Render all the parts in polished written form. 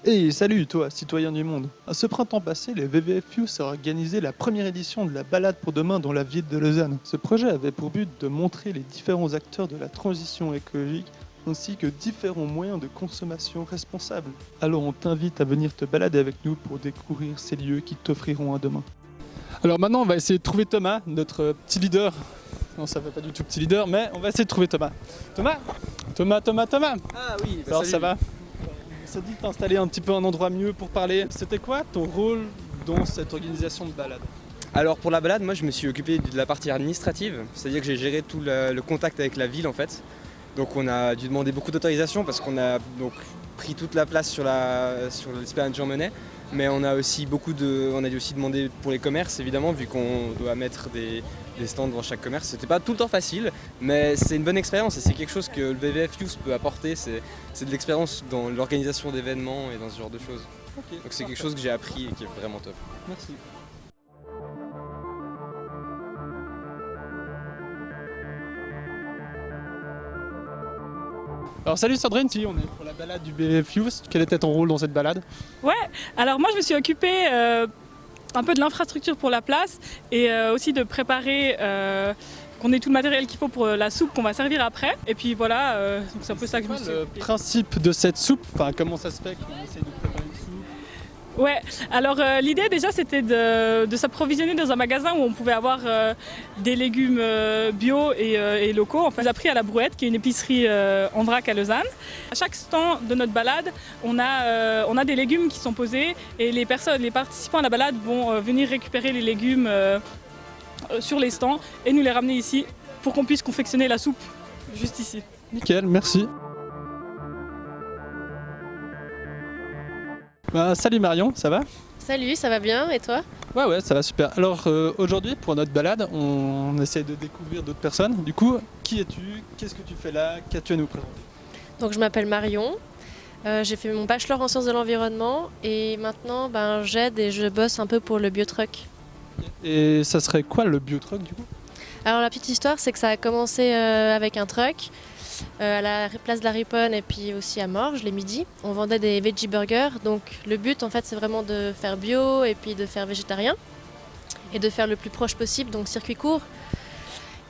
Hey, salut toi, citoyen du monde. À ce printemps passé, les WWF Youth ont organisé la première édition de la balade pour demain dans la ville de Lausanne. Ce projet avait pour but de montrer les différents acteurs de la transition écologique ainsi que différents moyens de consommation responsables. Alors on t'invite à venir te balader avec nous pour découvrir ces lieux qui t'offriront un demain. Alors maintenant on va essayer de trouver Thomas, notre petit leader. Non, ça fait pas du tout petit leader, mais on va essayer de trouver Thomas. Thomas Thomas. Ah oui, Alors salut. ça va? On s'est dit de t'installer un petit peu un endroit mieux pour parler. C'était quoi ton rôle dans cette organisation de balade? Alors pour la balade, moi je me suis occupé de la partie administrative, c'est-à-dire que j'ai géré tout le contact avec la ville en fait. Donc on a dû demander beaucoup d'autorisation parce qu'on a donc pris toute la place sur l'esplanade Jean Monnet. Mais on a aussi on a dû aussi demander pour les commerces évidemment, vu qu'on doit mettre des stands devant chaque commerce. C'était pas tout le temps facile, mais c'est une bonne expérience et c'est quelque chose que le WWF Youth peut apporter. C'est de l'expérience dans l'organisation d'événements et dans ce genre de choses. Ok, Donc c'est quelque chose que j'ai appris et qui est vraiment top. merci. Alors salut Sandrine, si on est pour la balade du BF Youth, quel était ton rôle dans cette balade? Ouais, alors moi je me suis occupée un peu de l'infrastructure pour la place et aussi de préparer qu'on ait tout le matériel qu'il faut pour la soupe qu'on va servir après. Et puis voilà, donc c'est un peu ça que je me suis Le occupée. principe de cette soupe, enfin comment ça se fait qu'on essaie de préparer une soupe? Ouais, alors l'idée déjà c'était de s'approvisionner dans un magasin où on pouvait avoir des légumes bio et locaux. En fait, on a pris à la Brouette, qui est une épicerie en vrac à Lausanne. À chaque stand de notre balade, on a des légumes qui sont posés et les participants à la balade vont venir récupérer les légumes sur les stands et nous les ramener ici pour qu'on puisse confectionner la soupe juste ici. Nickel, merci. Bah, salut Marion, ça va? Salut, ça va bien et toi? Ouais, ça va super. Alors aujourd'hui, pour notre balade, on essaie de découvrir d'autres personnes. Du coup, qui es-tu? Qu'est-ce que tu fais là? Qu'as-tu à nous présenter? Donc je m'appelle Marion, j'ai fait mon bachelor en sciences de l'environnement et maintenant j'aide et je bosse un peu pour le biotruck. Et ça serait quoi le biotruck du coup? Alors la petite histoire c'est que ça a commencé avec un truck à la place de la Riponne et puis aussi à Morges les midis. On vendait des veggie burgers, donc le but en fait c'est vraiment de faire bio et puis de faire végétarien et de faire le plus proche possible, donc circuit court.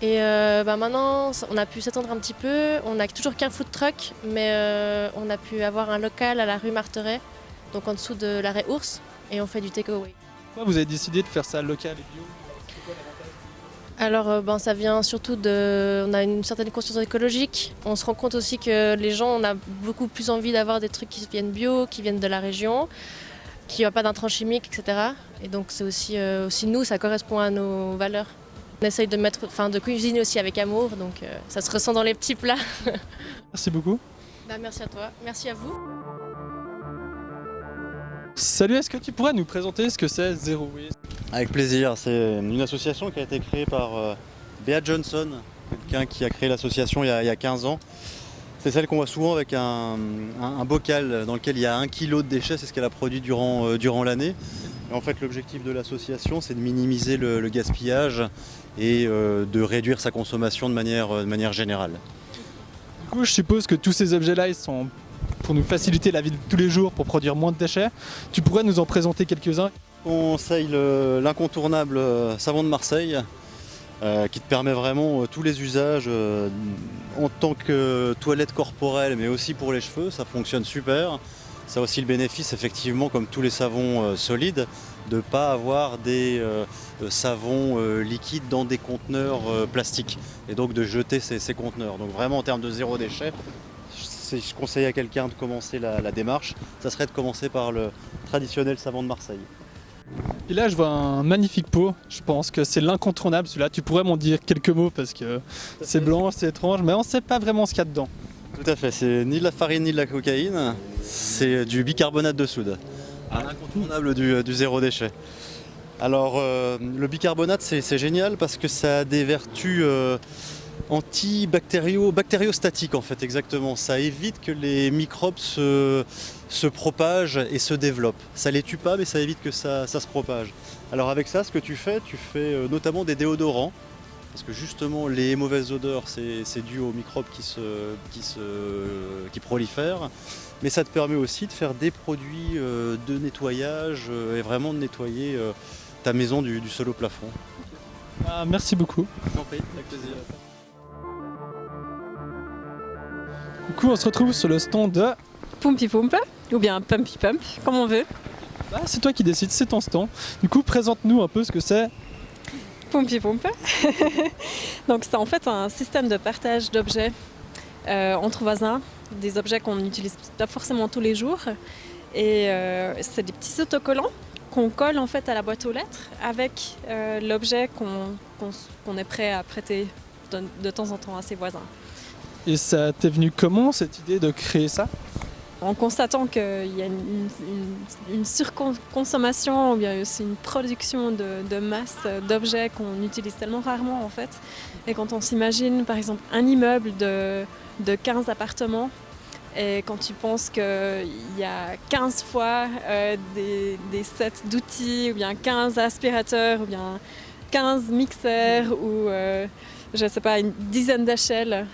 Et maintenant, on a pu s'étendre un petit peu. On n'a toujours qu'un food truck, mais on a pu avoir un local à la rue Marteret, donc en dessous de l'arrêt Ours, et on fait du takeaway. Pourquoi vous avez décidé de faire ça local et bio? Alors, ça vient surtout de. On a une certaine conscience écologique. On se rend compte aussi que les gens, on a beaucoup plus envie d'avoir des trucs qui viennent bio, qui viennent de la région, qui n'ont pas d'intrants chimiques, etc. Et donc, c'est aussi nous, ça correspond à nos valeurs. On essaye de cuisiner aussi avec amour, donc ça se ressent dans les petits plats. Merci beaucoup. Merci à toi, merci à vous. Salut, est-ce que tu pourrais nous présenter ce que c'est Zero Waste? Avec plaisir, c'est une association qui a été créée par Bea Johnson, quelqu'un qui a créé l'association il y a 15 ans. C'est celle qu'on voit souvent avec un bocal dans lequel il y a 1 kilo de déchets, c'est ce qu'elle a produit durant l'année. En fait, l'objectif de l'association, c'est de minimiser le gaspillage et de réduire sa consommation de manière générale. Du coup, je suppose que tous ces objets-là, ils sont pour nous faciliter la vie de tous les jours, pour produire moins de déchets. Tu pourrais nous en présenter quelques-uns? On conseille l'incontournable savon de Marseille, qui te permet vraiment tous les usages en tant que toilette corporelle, mais aussi pour les cheveux, ça fonctionne super. Ça a aussi le bénéfice, effectivement, comme tous les savons solides, de ne pas avoir des savons liquides dans des conteneurs plastiques et donc de jeter ces conteneurs. Donc vraiment en termes de zéro déchet, si je conseille à quelqu'un de commencer la démarche, ça serait de commencer par le traditionnel savon de Marseille. Et là, je vois un magnifique pot. Je pense que c'est l'incontournable celui-là. Tu pourrais m'en dire quelques mots parce que c'est blanc, c'est étrange, mais on ne sait pas vraiment ce qu'il y a dedans. Tout à fait, c'est ni de la farine ni de la cocaïne, c'est du bicarbonate de soude, un incontournable du zéro déchet. Alors le bicarbonate c'est génial parce que ça a des vertus bactériostatiques en fait exactement. Ça évite que les microbes se propagent et se développent. Ça les tue pas mais ça évite que ça se propage. Alors avec ça ce que tu fais notamment des déodorants parce que justement les mauvaises odeurs c'est dû aux microbes qui prolifèrent, mais ça te permet aussi de faire des produits de nettoyage et vraiment de nettoyer ta maison du sol au plafond. Ah, merci beaucoup. Avec plaisir. Du coup, on se retrouve sur le stand de... Pumpy Pump, ou bien Pumpy Pump, comme on veut. Ah, c'est toi qui décides, c'est ton stand. Du coup, présente-nous un peu ce que c'est. Pumpy Pump. Donc c'est en fait un système de partage d'objets entre voisins, des objets qu'on n'utilise pas forcément tous les jours. Et c'est des petits autocollants qu'on colle en fait à la boîte aux lettres avec l'objet qu'on est prêt à prêter de temps en temps à ses voisins. Et ça t'est venu comment, cette idée de créer ça? En constatant qu'il y a une surconsommation ou bien aussi une production de masse d'objets qu'on utilise tellement rarement en fait. Et quand on s'imagine par exemple un immeuble de 15 appartements et quand tu penses qu'il y a 15 fois des sets d'outils ou bien 15 aspirateurs ou bien 15 mixeurs ou je sais pas, une dizaine d'échelles,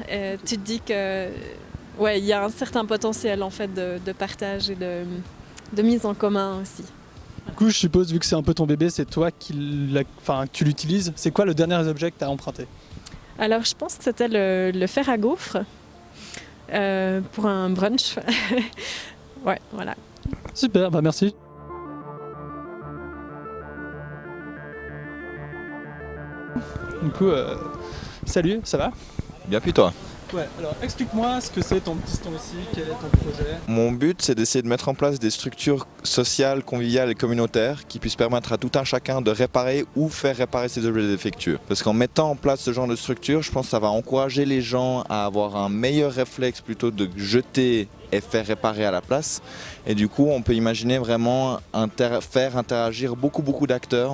tu te dis que ouais, il y a un certain potentiel en fait de partage et de mise en commun aussi. Du coup, je suppose, vu que c'est un peu ton bébé, c'est toi que tu l'utilises. C'est quoi le dernier objet que tu as emprunté? Alors, je pense que c'était le fer à gaufres pour un brunch. Ouais, voilà. Super, bah merci. Du coup, salut, ça va? Bien puis toi. Ouais, alors explique-moi ce que c'est ton petit stand ici, quel est ton projet? Mon but, c'est d'essayer de mettre en place des structures sociales, conviviales et communautaires qui puissent permettre à tout un chacun de réparer ou faire réparer ses objets défectueux. Parce qu'en mettant en place ce genre de structure, je pense que ça va encourager les gens à avoir un meilleur réflexe plutôt de jeter et faire réparer à la place. Et du coup, on peut imaginer vraiment faire interagir beaucoup d'acteurs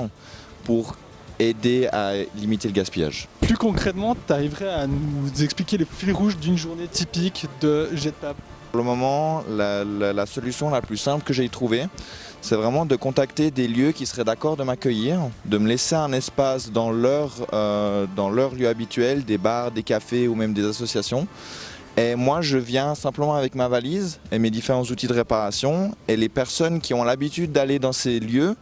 pour aider à limiter le gaspillage. Plus concrètement, tu arriverais à nous expliquer les fils rouges d'une journée typique de Jetpap? Pour le moment, la solution la plus simple que j'ai trouvée, c'est vraiment de contacter des lieux qui seraient d'accord de m'accueillir, de me laisser un espace dans leur lieu habituel, des bars, des cafés ou même des associations. Et moi, je viens simplement avec ma valise et mes différents outils de réparation. Et les personnes qui ont l'habitude d'aller dans ces lieux,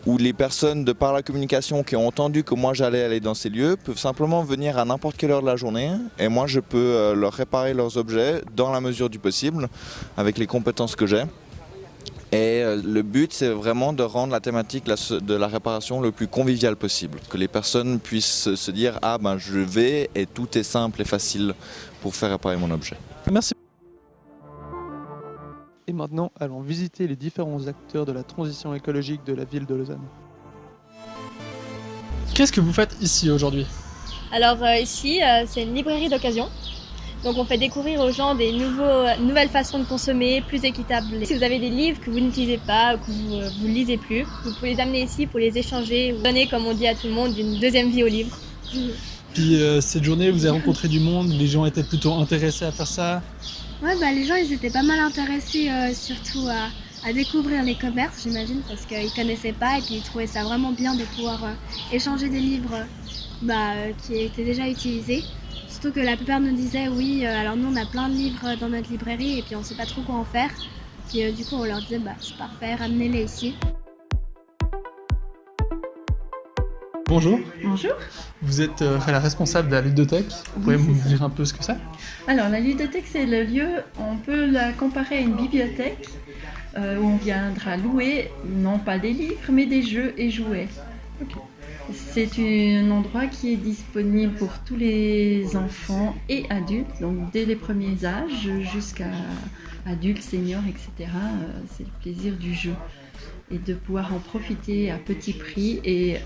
ou les personnes de par la communication qui ont entendu que moi j'allais aller dans ces lieux peuvent simplement venir à n'importe quelle heure de la journée et moi je peux leur réparer leurs objets dans la mesure du possible avec les compétences que j'ai. Et le but c'est vraiment de rendre la thématique de la réparation le plus conviviale possible. Que les personnes puissent se dire « Ah ben je vais et tout est simple et facile pour faire réparer mon objet ». Merci. Et maintenant, allons visiter les différents acteurs de la transition écologique de la ville de Lausanne. Qu'est-ce que vous faites ici aujourd'hui? Alors ici, c'est une librairie d'occasion. Donc on fait découvrir aux gens des nouvelles façons de consommer, plus équitables. Si vous avez des livres que vous n'utilisez pas, ou que vous ne lisez plus, vous pouvez les amener ici pour les échanger, ou donner, comme on dit à tout le monde, une deuxième vie aux livres. Puis cette journée, vous avez rencontré du monde, les gens étaient plutôt intéressés à faire ça? Ouais, les gens ils étaient pas mal intéressés surtout à découvrir les commerces, j'imagine, parce qu'ils connaissaient pas et puis ils trouvaient ça vraiment bien de pouvoir échanger des livres qui étaient déjà utilisés. Surtout que la plupart nous disaient oui, alors nous on a plein de livres dans notre librairie et puis on sait pas trop quoi en faire. Puis du coup on leur disait c'est parfait, ramenez-les ici. Bonjour. Bonjour. Vous êtes la responsable de la ludothèque. Vous pouvez me dire un peu ce que c'est? Alors la ludothèque c'est le lieu, on peut la comparer à une bibliothèque où on viendra louer non pas des livres mais des jeux et jouets. Okay. C'est un endroit qui est disponible pour tous les enfants et adultes, donc dès les premiers âges jusqu'à adultes, seniors, etc. C'est le plaisir du jeu. Et de pouvoir en profiter à petit prix et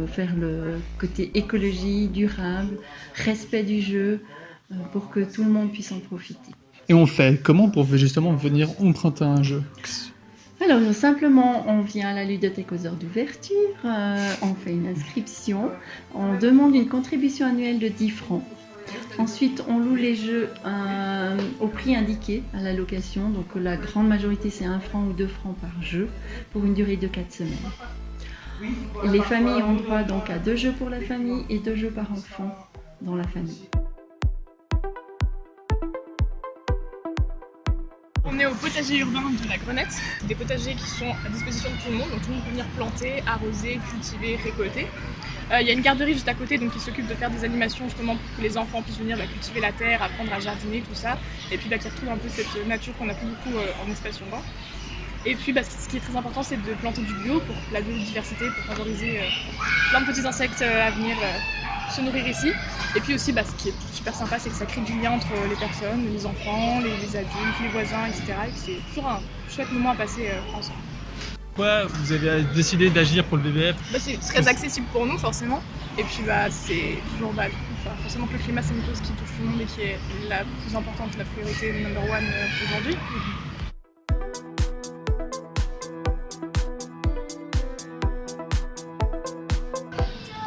faire le côté écologie, durable, respect du jeu, pour que tout le monde puisse en profiter. Et on fait comment pour justement venir emprunter un jeu? Alors simplement, on vient à la ludothèque aux heures d'ouverture, on fait une inscription, on demande une contribution annuelle de 10 francs. Ensuite, on loue les jeux au prix indiqué à la location. Donc la grande majorité, c'est 1 franc ou 2 francs par jeu pour une durée de 4 semaines. Les familles ont droit donc à 2 jeux pour la famille et 2 jeux par enfant dans la famille. On est au potager urbain de la Grenette, des potagers qui sont à disposition de tout le monde, donc tout le monde peut venir planter, arroser, cultiver, récolter. Il y a une garderie juste à côté donc qui s'occupe de faire des animations justement pour que les enfants puissent venir cultiver la terre, apprendre à jardiner, tout ça, et puis qui retrouvent un peu cette nature qu'on n'a plus beaucoup en espace urbain. Et puis ce qui est très important, c'est de planter du bio pour la biodiversité, pour favoriser plein de petits insectes à venir se nourrir ici. Et puis aussi, ce qui est super sympa, c'est que ça crée du lien entre les personnes, les enfants, les adultes, les voisins, etc. Et c'est toujours un chouette moment à passer ensemble. Pourquoi vous avez décidé d'agir pour le WWF? C'est très accessible pour nous, forcément. Et puis, c'est toujours forcément que le climat, c'est une chose qui touche tout le monde et qui est la plus importante, la priorité number one aujourd'hui.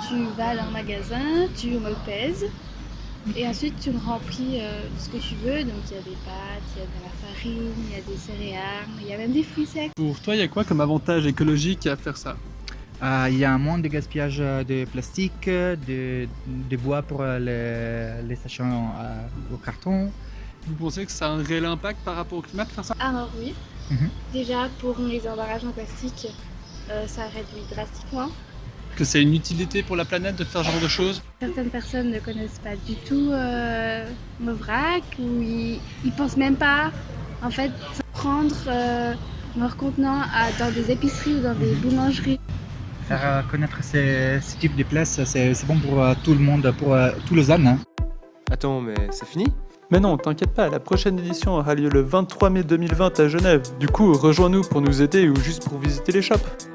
Tu vas dans le magasin, tu me pèses et ensuite tu remplis ce que tu veux. Donc il y a des pâtes, il y a de la farine, il y a des céréales, il y a même des fruits secs. Pour toi, il y a quoi comme avantage écologique à faire ça? Il y a un moins de gaspillage de plastique, de bois pour les sachets au carton. Vous pensez que ça a un réel impact par rapport au climat de faire ça? Alors oui, déjà pour les emballages en plastique, ça réduit drastiquement. Que c'est une utilité pour la planète de faire ce genre de choses? Certaines personnes ne connaissent pas du tout Mauvrac ou ils pensent même pas en fait prendre leur contenant dans des épiceries ou dans des boulangeries. Faire connaître ce type de places, c'est bon pour tout le monde, pour tout Lausanne. Hein. Attends, mais c'est fini? Mais non, t'inquiète pas, la prochaine édition aura lieu le 23 mai 2020 à Genève. Du coup, rejoins-nous pour nous aider ou juste pour visiter les shops.